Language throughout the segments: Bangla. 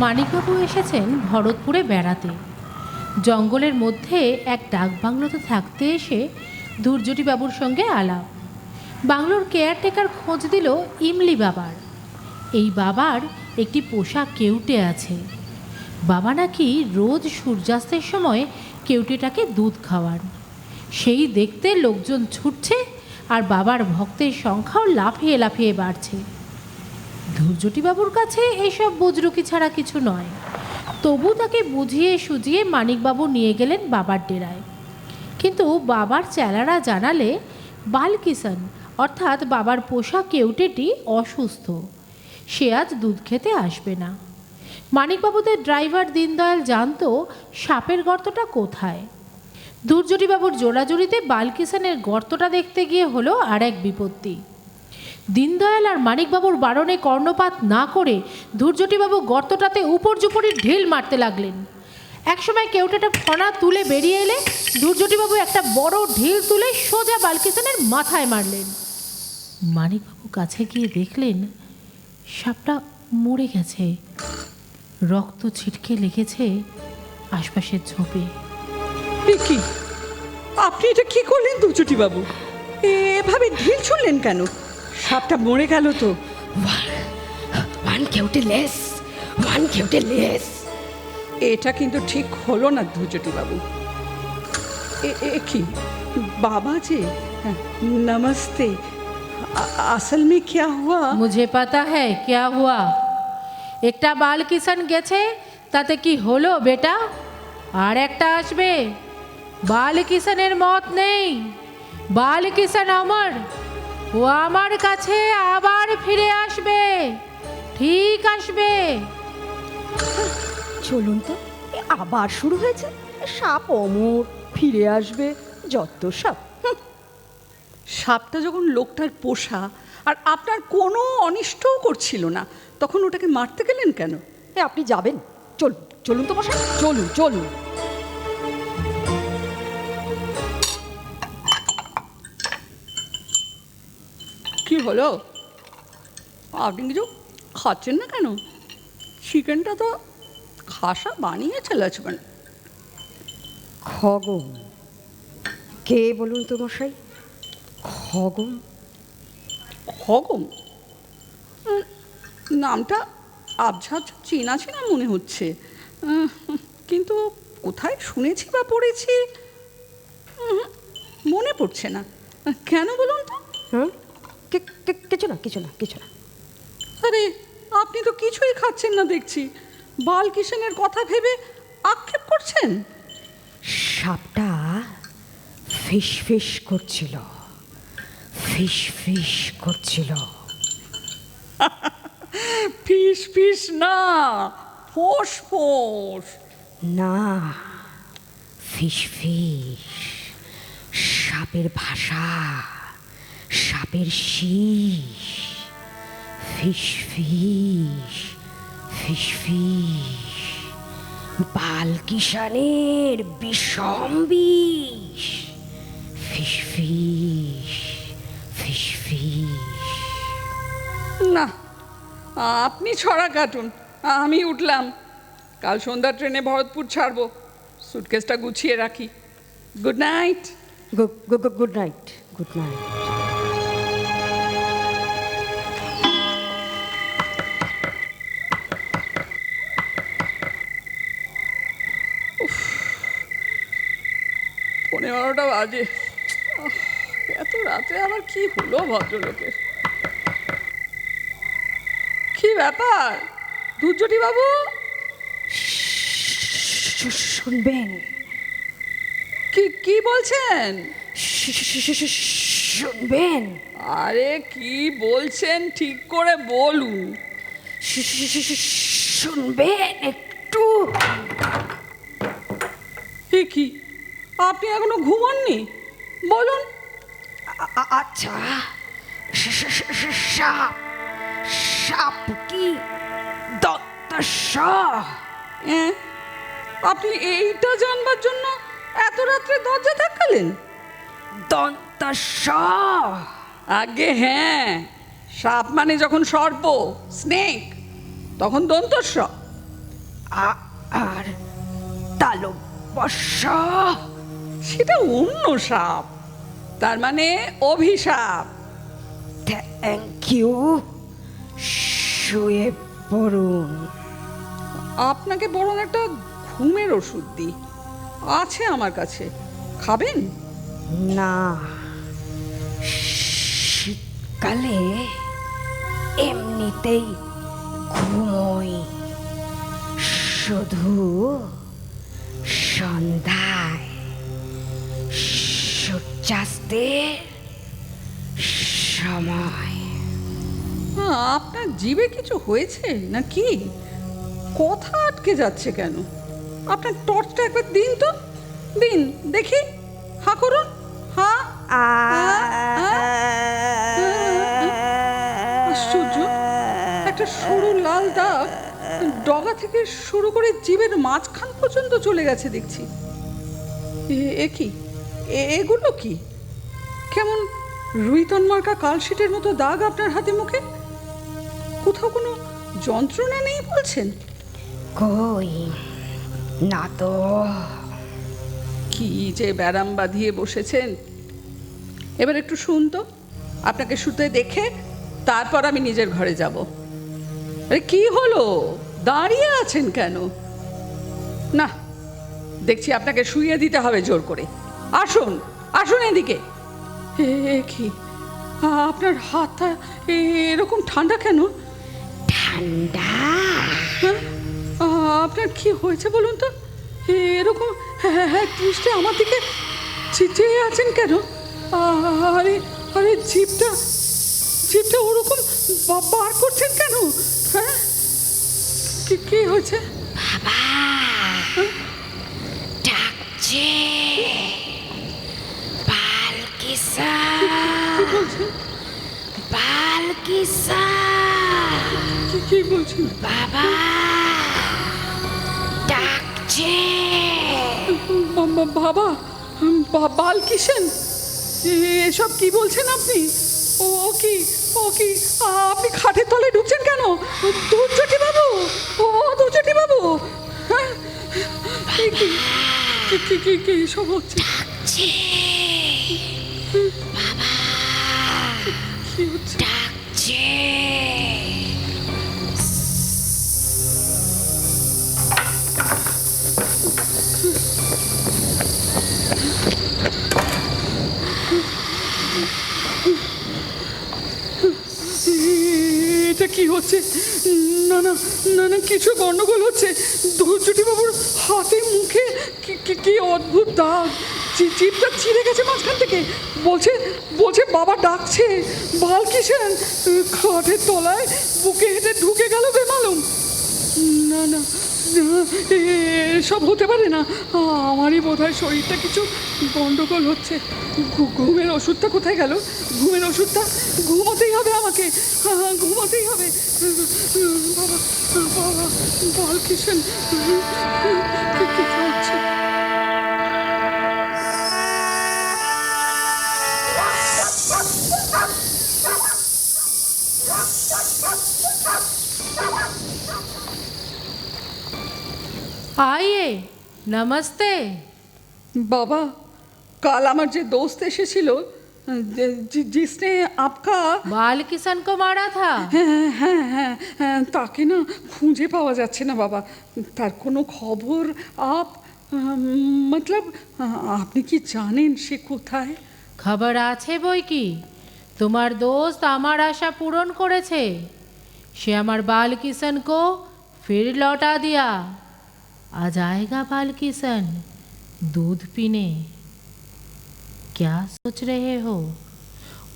মানিকবাবু এসেছেন ভরতপুরে বেড়াতে। জঙ্গলের মধ্যে এক ডাক বাংলোতে থাকতে এসে দুর্জটিবাবুর সঙ্গে আলাপ। বাংলোর কেয়ারটেকার খোঁজ দিল ইমলি বাবার। এই বাবার একটি পোষা কেউটে আছে। বাবা নাকি রোজ সূর্যাস্তের সময় কেউটেটাকে দুধ খাওয়ান। সেই দেখতে লোকজন ছুটছে, আর বাবার ভক্তের সংখ্যাও লাফিয়ে লাফিয়ে বাড়ছে। দুর্জটিবাবুর কাছে এসব বুজরুকি ছাড়া কিছু নয়। তবু তাকে বুঝিয়ে সুজিয়ে মানিকবাবু নিয়ে গেলেন বাবার ডেরায়। কিন্তু বাবার চেলারা জানালে বালকিষাণ অর্থাৎ বাবার পোষা কেউটেটি অসুস্থ, সে আজ দুধ খেতে আসবে না। মানিকবাবুদের ড্রাইভার দীনদয়াল জানতো সাপের গর্তটা কোথায়। দুর্জটিবাবুর জোড়াজুড়িতে বালকিষাণের গর্তটা দেখতে গিয়ে হলো আর এক বিপত্তি। দীনদয়াল আর মানিকবাবুর বারণে কর্ণপাত না করে দুর্জটিবাবু গর্তটাতে উপর্যুপরি ঢিল মারতে লাগলেন। একসময় কেউটেটা ফনা তুলে বেরিয়ে এলে দুর্জটিবাবু একটা বড় ঢিল তুলে সোজা বালকিষাণের মাথায় মারলেন। মানিকবাবু কাছে গিয়ে দেখলেন সাপটা মরে গেছে, রক্ত ছিটকে লেগেছে আশপাশের ঝোপে। কি আপনি এটা কি করলেন দুর্জটিবাবু? এভাবে ঢিল ছুড়লেন কেন? সাপটা মরে গেল তো। ওয়ান কেউটে লেস। এটা কিন্তু ঠিক হলো না দুর্জটিবাবু। কি बाबा जी नमस्ते। असल में क्या हुआ? मुझे पता है क्या हुआ। একটা বালকিষাণ গেছে, তাতে কি হলো বেটা? আর একটা আসবে। বালকিষাণের মত নেই, বালকিষাণ অমর। ও আমার কাছে আবার ফিরে আসবে, ঠিক আসবে। চলুন তো, আবার শুরু হয়েছে। সাপ অমর, ফিরে আসবে, যত সাপ। সাপটা যখন লোকটার পোষা আর আপনার কোনো অনিষ্টও করছিল না, তখন ওটাকে মারতে গেলেন কেন? আপনি যাবেন? চলুন চলুন তো মশাই, চলুন চলুন। কি হলো? আপনি কিছু খাচ্ছেন না কেন? চিকেনটা তো খাসা বানিয়েছে লক্ষ্মণ। খগম। কে বলুন তো মশাই? খগম? খগম নামটা আবছা চেনা চেনা মনে হচ্ছে, কিন্তু কোথায় শুনেছি বা পড়েছি মনে পড়ছে না। কেন বলুন তো? কিছু না কিছু না কিছু না। আরে আপনি তো কিছুই খাচ্ছেন না দেখছি, বালকিষাণের কথা ভেবে আক্ষেপ করছেন। সাপটা ফিস ফিস করছিল, ফিস ফিস করছিল। ফিস ফিস না, ফোঁস ফোঁস। না, ফিস ফিস। সাপের ভাষা, সাপের শীষ। ফিস ফিস, ফিস ফিস। বালকিষাণের বিষম বিষ। ফিস ফিস, ফিস ফিস। না, আপনি ছড়া কাটুন, আমি উঠলাম। কাল সন্ধ্যার ট্রেনে ভরতপুর ছাড়বো। সুটকেসটা গুছিয়ে রাখি। Good night. Good night, good night. পৌনে 12টা বাজে। এত রাতে আবার কি হলো ভদ্রলোকের? কি ব্যাপার দুর্জটিবাবু? শুনবেন? কি বলছেন? শুনবেন? আরে কি বলছেন ঠিক করে বলুন। শুনবেন একটু? কি আপনি এখনো ঘুমাননি? বলুন। আচ্ছা, সাপ সাপ কি দত্তস? আপনি এইটা জানবার জন্য এত রাত্রে দরজা ধাক্কালেন? দন্তস? আগে হ্যাঁ, সাপ মানে যখন সর্প, স্নেক, তখন দন্তস্ব। আর তালব্যস্য। সেটা অন্য সাপ, তার মানে অভিশাপ। Thank you. শুয়ে পড়ুন। আপনাকে বরং একটা ঘুমের ওষুধ দিই, আছে আমার কাছে, খাবেন? না, শীতকালে এমনিতেই ঘুমোই, শুধু সন্ধ্যায় সূর্যাস্তের সময়। আপনার জিভে কিছু হয়েছে নাকি? কথা আটকে যাচ্ছে কেন? আপনার টর্চটা একবার দিন তো, দিন দেখি, হা করুন, হা। আশ্চর্য, একটা সরু লাল দাগ ডগা থেকে শুরু করে জিভের মাঝখান পর্যন্ত চলে গেছে দেখছি। এ কি? এগুলো কি? কেমন রুইতন মার্কা কালশিটের মতো দাগ আপনার হাতে মুখে? কোথাও কোনো যন্ত্রণা নেই বলছেন? কই না তো। কি যে ব্যারাম বাঁধিয়ে বসেছেন। এবার একটু শুন তো, আপনাকে শুতে দেখে তারপর আমি নিজের ঘরে যাব। আরে কি হলো, দাঁড়িয়ে আছেন কেন? না, দেখছি আপনাকে শুইয়ে দিতে হবে জোর করে। আসুন, আসুন এদিকে। এ কি, আপনার হাতটা এরকম ঠান্ডা কেন? ঠান্ডা? হ্যাঁ, আপনার কি হয়েছে বলুন তো? এরকম হ্যাঁ দৃষ্টে আমার দিকে চেয়ে আছেন কেন? আরে আরে জিভটা জিভটা ওরকম বার করছেন কেন? হ্যাঁ, কি হয়েছে? বাবা ডাকছে, বালকিশন, কি বলছেন? বালকিশন, কি বলছেন? বাবা ডাকছে। বাবা, বালকিশন, এসব কি বলছেন আপনি? ও কি, আপনি খাটের তলে ঢুকছেন কেন? দুর্জটি বাবু, ও দুর্জটি বাবু, হ্যাঁ, কি সব হচ্ছে? ডাকছে বাবা, কি হচ্ছে? ডাকছে। এটা কি হচ্ছে? না না না না, কিছু গন্ডগোল হচ্ছে। ধৈর্যটি বাবুর হাতে মুখে কি অদ্ভুত দাগ, জিভটা ছিঁড়ে গেছে মাঝখান থেকে। বলছে বলছে বাবা ডাকছে, বালকিশন। খাটের তলায় বুকে হেঁটে ঢুকে গেল বেমালুম। না না, এসব হতে পারে না। আমারই বোধহয় শরীরটা কিছু গন্ডগোল হচ্ছে। ঘুমের ওষুধটা কোথায় গেল? ঘুমের ওষুধটা, ঘুমোতেই হবে আমাকে, ঘুমোতেই হবে। বাবা বাবা, বালকিশন, কি হচ্ছে? आइए, नमस्ते। बाबा, कल আমার যে দোস্ত এসেছিল, जिसने आपका बालकिशन को मारा था। হ্যাঁ, তাকে না খুঁজে পাওয়া যাচ্ছে না বাবা। তার কোনো খবর मतलब আপনি কি জানেন সে কোথায়? খবর আছে বই কি, তোমার দোস্ত আমার আশা পূরণ করেছে। সে আমার बालकिशन को फिर लौटा दिया। आ जाएगा बालकिशन दूध पीने। क्या सोच रहे हो?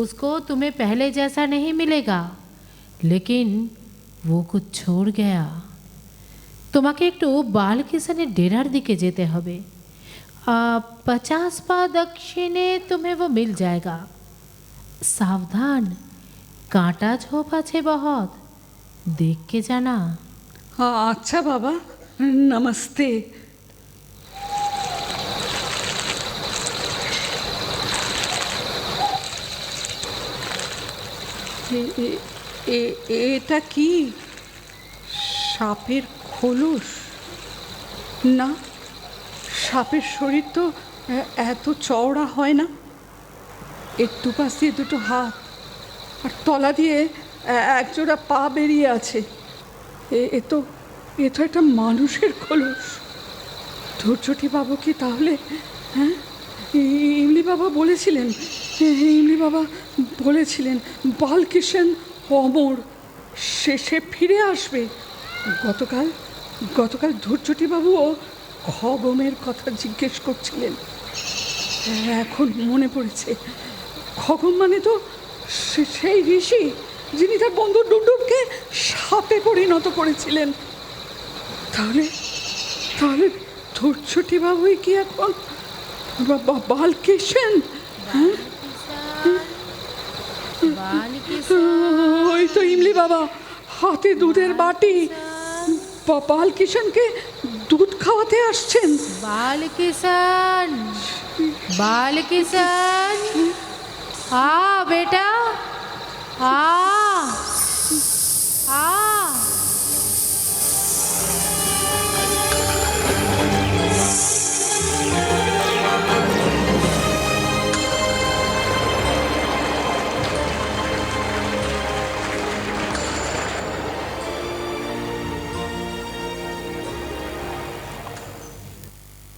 उसको तुम्हें पहले जैसा नहीं मिलेगा, लेकिन वो कुछ छोड़ गया। তোমাকে একটু बालकिशনের ডেরার দিকে যেতে হবে। 50 पा दक्षिणे तुम्हें वो मिल जाएगा। सावधान, कांटा झोप আছে बहुत, देख के जाना। আচ্ছা বাবা, নমস্তে। এটা কি? সাপের খোলস? না, সাপের শরীর তো এত চওড়া হয় না। এর দুপাশ দিয়ে দুটো হাত আর তলা দিয়ে একজোড়া পা বেরিয়ে আছে। এ তো একটা মানুষের খোলস। ধৈর্যটি বাবু কি তাহলে? হ্যাঁ, ইমলি বাবা বলেছিলেন, ইমলি বাবা বলেছিলেন বালকিষেন অমর, সে ফিরে আসবে। গতকাল ধৈর্যটি বাবুও খগমের কথা জিজ্ঞেস করছিলেন। এখন মনে পড়েছে, খগম মানে তো সেই ঋষি যিনি তার বন্ধু ডুডুকে সাপে পরিণত করেছিলেন। তাহলে ধৈর্যটি বাবুই কি এখন বালকিষেন? ওই তো ইমলি বাবা, হাতে দুধের বাটি, বালকিষেনকে দুধ খাওয়াতে আসছেন। বালকিষেন, বালকিষেন,